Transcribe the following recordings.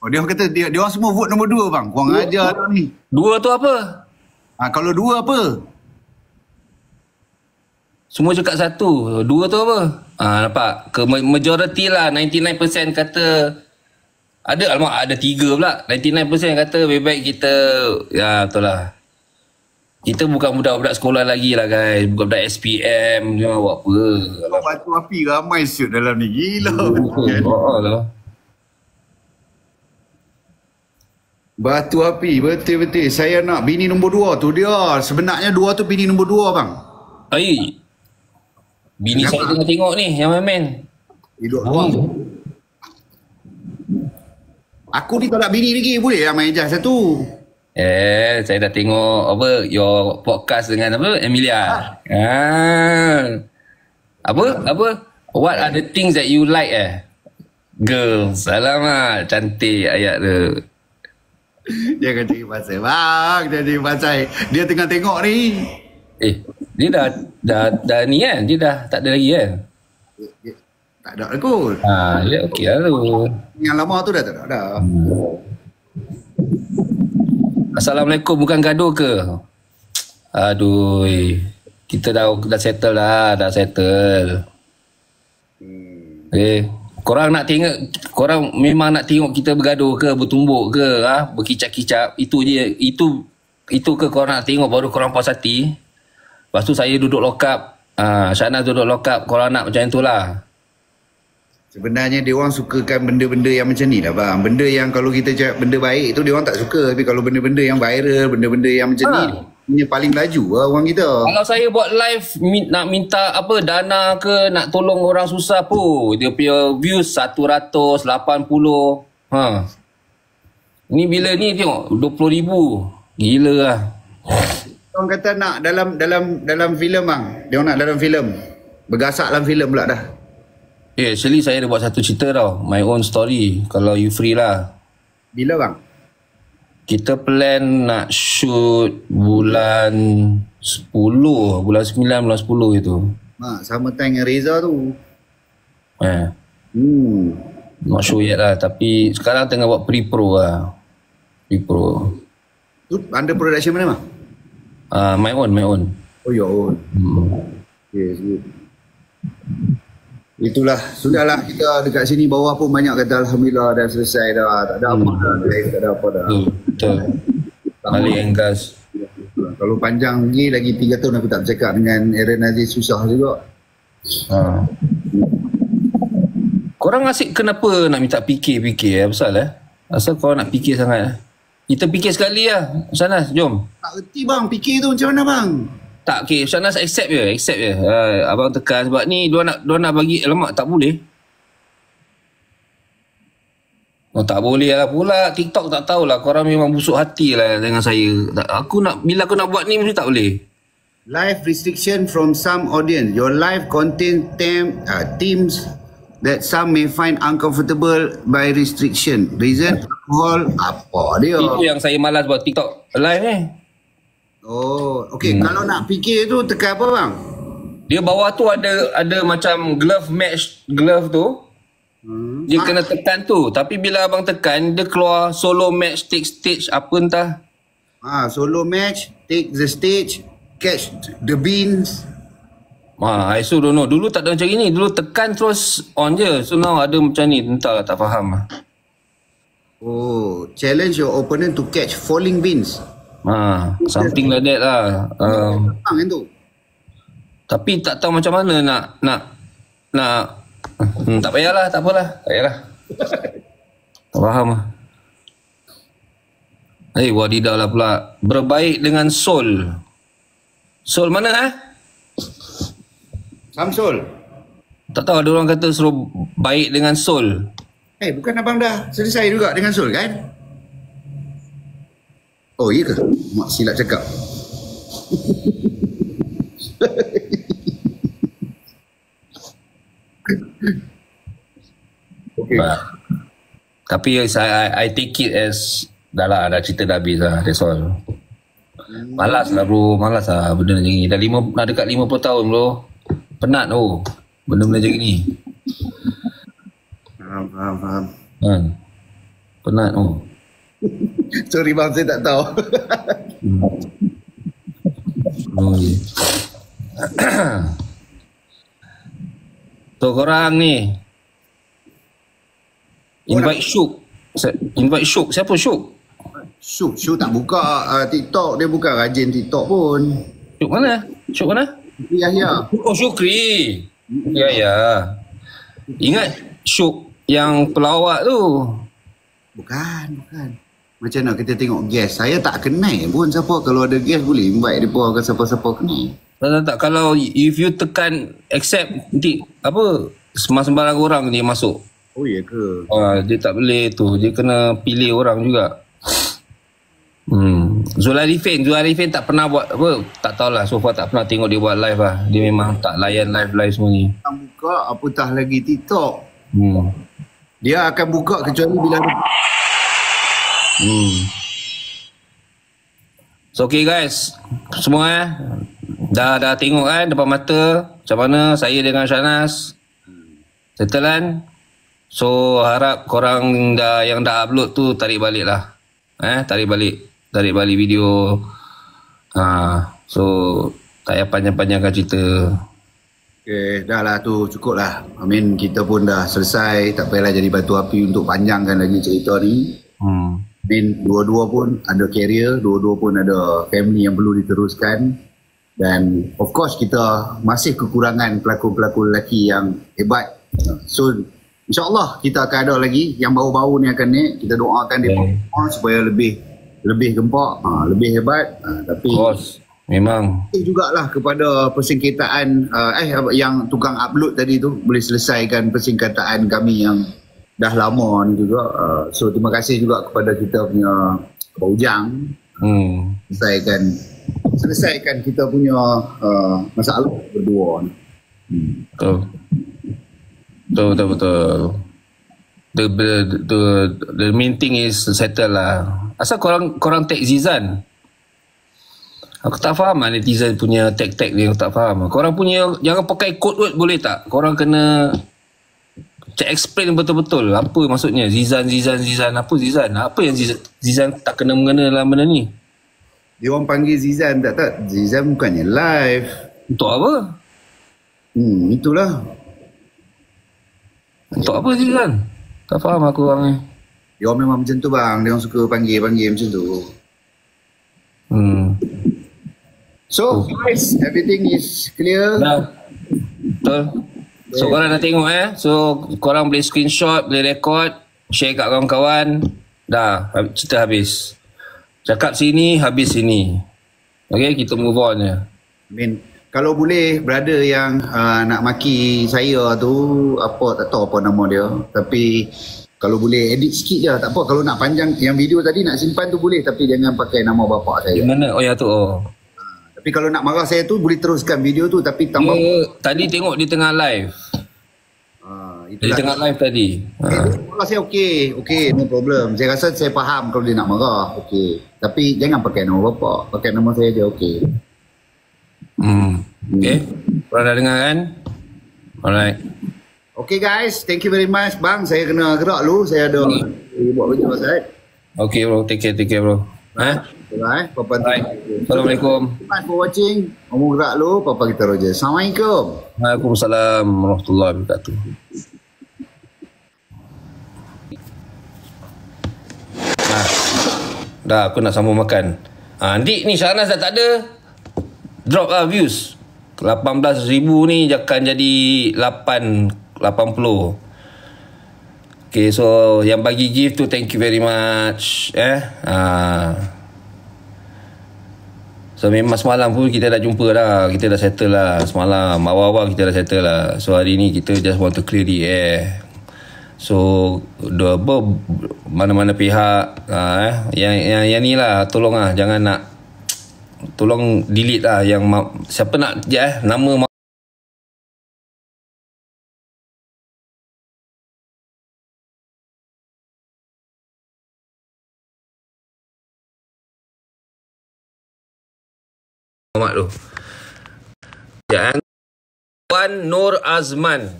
Oh, dia orang kata dia orang semua vote nombor 2 bang. Kurang ajar dah ni. 2 tu apa? Kalau 2 apa? Semua cakap 1. 2 tu apa? Nampak? Majority lah. 99% kata ada 3 pula. 99% kata lebih baik kita, ya betul lah. Kita bukan budak-budak sekolah lagi lah guys. Budak-budak SPM. Dia buat apa? Batu api ramai shoot dalam ni. Gila. Lah. Batu api. Betul-betul. Saya nak bini nombor 2 tu dia. Sebenarnya 2 tu bini nombor 2 bang. Bini saya tengah tengok ni yang main-main. Hidup luar. Aku ni tak nak bini lagi. Boleh lah main jazz satu. Saya dah tengok your podcast dengan Emilia. Apa? What are the things that you like Girls. Alamak, cantik ayat tu. Dia akan cari pasal bang. Dia cari pasal. Dia tengah tengok ni. Dia dah ni kan? Dia dah tak ada lagi kan? Tak ada kot. Ya okey lah tu. Yang lama tu dah tak ada dah. Assalamualaikum, bukan gaduh ke? Aduh. Kita dah settle lah. Dah settle. Korang nak tengok, korang memang nak tengok kita bergaduh ke, bertumbuk ke, berkicap-kicap, itu je, itu ke korang nak tengok baru korang puas hati. Lepas tu saya duduk lock up, Syahnas duduk lock up, korang nak macam itulah. Sebenarnya dia orang sukakan benda-benda yang macam ni lah bang. Benda yang kalau kita cakap benda baik tu dia orang tak suka. Tapi kalau benda-benda yang viral, benda-benda yang macam ni, punya paling laju lah orang kita. Kalau saya buat live nak minta dana ke, nak tolong orang susah pun, dia punya views 180. Ni bila ni tengok 20,000. Gila lah. Orang kata nak dalam filem bang. Dia orang nak dalam filem. Bergasak dalam filem pula dah. Actually saya ada buat satu cerita tau, my own story. Kalau you free lah. Bila bang? Kita plan nak shoot bulan 10, bulan 9, bulan 10 itu. Sama time dengan Reza tu. Not sure yet lah. Tapi sekarang tengah buat pre-pro lah. Pre-pro. Tu under production mana bang? My own. Oh your own. Yes, good. Itulah, sudahlah kita dekat sini bawah pun banyak kata Alhamdulillah dah selesai dah. Tak ada apa dah, tak ada apa dah. Betul. Balik enggas. Kalau panjang lagi 3 tahun aku tak bercakap dengan Aaron Aziz, susah juga. Korang asyik kenapa nak minta fikir pasal asal korang nak fikir sangat Kita fikir sekali lah. Syahnas, jom. Tak erti bang, fikir tu macam mana bang? Tak, okay. Syahnas accept je. Abang tekan sebab ni dia nak bagi lemak, tak boleh. Tak boleh lah pula. TikTok tak tahulah. Korang memang busuk hati lah dengan saya. Bila aku nak buat ni mesti tak boleh. Live restriction from some audience. Your live contain themes that some may find uncomfortable by restriction. Reason, alcohol, apa dia? Itu yang saya malas buat TikTok live ni. Oh, okey. Kalau nak fikir tu tekan apa bang? Dia bawah tu ada macam glove match glove tu. Dia kena tekan tu. Tapi bila abang tekan, dia keluar solo match, take stage, apa entah. Solo match, take the stage, catch the beans. I also don't know. Dulu tak ada macam ni. Dulu tekan terus on je. So now ada macam ni. Entahlah, tak faham. Oh, challenge your opponent to catch falling beans. Something like that lah. Tu. Tapi tak tahu macam mana nak tak payahlah, tak apalah. Tak payahlah. Tak faham lah. Wadidah lah pula. Berbaik dengan Sol. Sol mana Samsul. Tak tahu, ada orang kata suruh baik dengan Sol. Bukan abang dah selesai juga dengan Sol kan? Oh iya ke? Mak silap cakap. Okay. Tapi I take it as dah cerita dah habis lah. That's all. Malas lah bro. Malas lah benda macam ni. Dah dekat 50 tahun bro. Penat benda-benda macam ni. Faham. Penat oh. Sorry bang, saya tak tahu. Oh, yeah. So korang ni invite Syuk. Siapa Syuk? Syuk tak buka TikTok. Dia bukan rajin TikTok pun. Syuk mana? Ya. Oh, Syukri. Ya. Ingat Syuk yang pelawak tu? Bukan. Macam mana kita tengok guest? Saya tak kenal pun siapa. Kalau ada guest boleh invite dia pun ke siapa-siapa kenal. Tak. Kalau if you tekan accept, nanti apa sembarang orang dia masuk. Oh ya ke? Dia tak boleh tu. Dia kena pilih orang juga. Zul Arifin tak pernah buat apa. Tak tahulah. So far tak pernah tengok dia buat live lah. Dia memang tak layan live semua ni. Akan buka apatah lagi TikTok. Dia akan buka kecuali bila So okay guys, semua dah tengok kan depan mata macam mana saya dengan Shahnaz settle kan. So harap korang yang dah upload tu tarik balik lah. Tarik balik video. So tak payah panjang-panjangkan cerita. Okay, dah lah tu, cukup lah. I mean, kita pun dah selesai. Tak payahlah jadi batu api untuk panjangkan lagi cerita ni. I mean, dua-dua pun ada career, dua-dua pun ada family yang perlu diteruskan. Dan of course kita masih kekurangan pelakon-pelakon lelaki yang hebat. So, insyaAllah kita akan ada lagi. Yang baru-baru ni akan naik. Kita doakan dia supaya lebih gempak, lebih hebat. Tapi of course. Memang jugalah kepada persingkataan yang tukang upload tadi tu boleh selesaikan persingkataan kami yang dah lama ni juga. So terima kasih juga kepada kita punya Abang Ujang. Selesaikan kita punya masalah berdua ni. Betul. The main thing is settle lah. Asal korang tag Zizan? Aku tak faham lah netizen punya tag-tag ni. Aku tak faham. Korang punya jangan pakai code word boleh tak? Korang kena explain betul-betul. Apa maksudnya? Zizan. Apa Zizan? Apa yang Zizan tak kena mengena dalam benda ni? Dia orang panggil Zizan tak? Zizan bukannya live. Untuk apa? Itulah. Untuk apa Zizan? Tak faham aku orang ni. Dia orang memang macam tu bang. Dia orang suka panggil macam tu. So guys, everything is clear. Dah. Betul. So korang dah tengok So korang boleh screenshot, boleh record, share kat kawan-kawan. Dah, cerita habis. Cakap sini, habis sini. Okay, kita move on je. I mean, kalau boleh brother yang nak maki saya tu, apa tak tahu apa nama dia. Tapi kalau boleh edit sikit je, tak apa. Kalau nak panjang, yang video tadi nak simpan tu boleh. Tapi jangan pakai nama bapak saya. Di mana? Oh ya tu. Tapi kalau nak marah saya tu boleh teruskan video tu tapi tambah tadi tengok di tengah live. Di tengah live tadi. Marah saya okey, no problem. Saya rasa saya faham kalau dia nak marah, okey. Tapi jangan pakai nama bapak, pakai nama saya je okey. Okay. Korang dah dengar kan? Alright. Okay guys, thank you very much bang. Saya kena gerak dulu, saya ada buat kerja pasal. Okay bro, take care bro. Alright, Papa. Assalamualaikum. Thank you for watching. Ngomong gerak dulu, Papa kita Roger. Assalamualaikum. Waalaikumsalam warahmatullahi wabarakatuh. Dah aku nak sambung makan. Nanti ni Shahnaz dah tak ada. Drop lah views. 18,000 ni akan jadi 80. Okay, so yang bagi gift tu thank you very much. So memang semalam pun kita dah jumpa dah. Kita dah settle lah semalam. Awal-awal kita dah settle lah. So hari ni kita just want to clear the air. So mana-mana pihak yang ni lah tolong lah. Jangan nak tolong delete lah yang siapa nak nama Mak tu. Wan Nur Azman.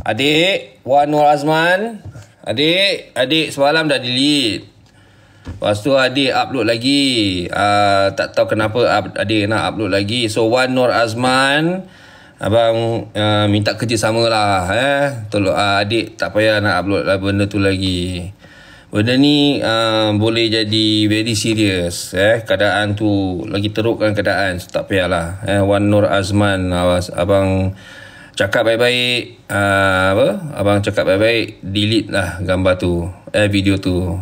Adik, Wan Nur Azman. Adik semalam dah delete. Lepas tu adik upload lagi. Tak tahu kenapa adik nak upload lagi. So Wan Nur Azman, abang minta kerjasama lah. Tolong adik tak payah nak upload lah benda tu lagi. Benda ni boleh jadi very serious. Keadaan tu lagi terukkan keadaan. So, tak payahlah. Wan Nur Azman, abang cakap baik-baik. Abang cakap baik-baik, delete lah gambar tu, video tu.